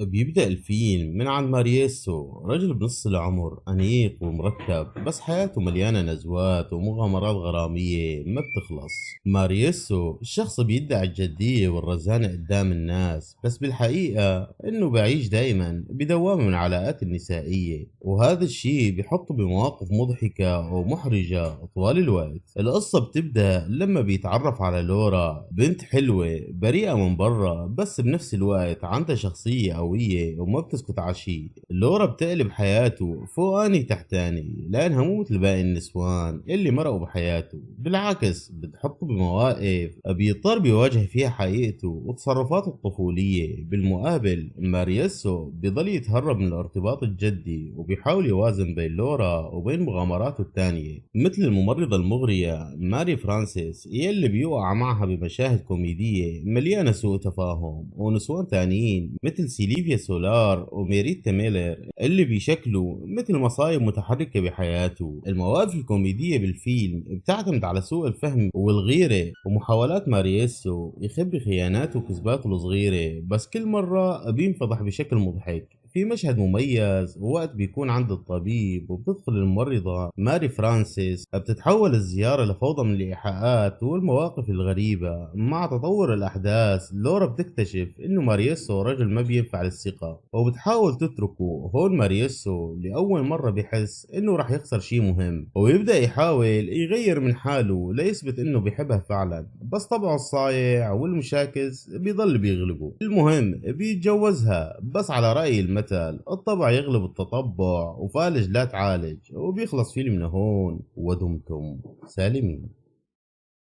بيبدأ الفيلم من عند مارييسو، رجل بنص العمر أنيق ومرتب، بس حياته مليانة نزوات ومغامرات غرامية ما بتخلص. مارييسو الشخص بيدعي الجدية والرزانة قدام الناس، بس بالحقيقة إنه بعيش دايما بدوامة من العلاقات النسائية، وهذا الشي بيحطه بمواقف مضحكة ومحرجة طوال الوقت. القصة بتبدأ لما بيتعرف على لورا، بنت حلوة بريئة من برا، بس بنفس الوقت عندها شخصية قوية وما بتسكت على شي. لورا بتقلب حياته فوقاني تحتاني، لأنها مو مثل باقي النسوان اللي مرقوا بحياته. بالعكس بتحطه بمواقف بيضطر بيواجه فيها حقيقته وتصرفاته الطفولية. بالمقابل ماريسو بيضل يتهرب من الارتباط الجدي وبيحاول يوازن بين لورا وبين مغامراته التانية، مثل الممرضة المغرية ماري فرانسيس يلي بيوقع معها بمشاهد كوميدية مليانة سوء تفاهم، ونسوان تانيين مثل سيليفيا سولار وميريتا ميلر اللي بيشكلوا مثل مصايب متحركة بحياته. المواقف الكوميدية بالفيلم بتعتمد على سوء الفهم والغيرة ومحاولات مارييسو يخبي خياناته وكذباته الصغيرة، بس كل مرة بينفضح بشكل مضحك. في مشهد مميز وقت بيكون عند الطبيب وبتدخل الممرضة ماري فرانسيس، بتتحول الزيارة لفوضى من الإيحاءات والمواقف الغريبة. مع تطور الأحداث لورا بتكتشف إنه ماريسو رجل ما بينفع للثقة وبتحاول تتركه. هون ماريسو لأول مرة بيحس إنه رح يخسر شي مهم، ويبدأ يحاول يغير من حاله ليثبت إنه بيحبها فعلا، بس طبعه الصايع والمشاكس بيضل بيغلبه. المهم بيتجوزها، بس على رأي المثل الطبع يغلب التطبع وفالج لا تعالج، وبيخلص فيلمنا هون ودمتم سالمين.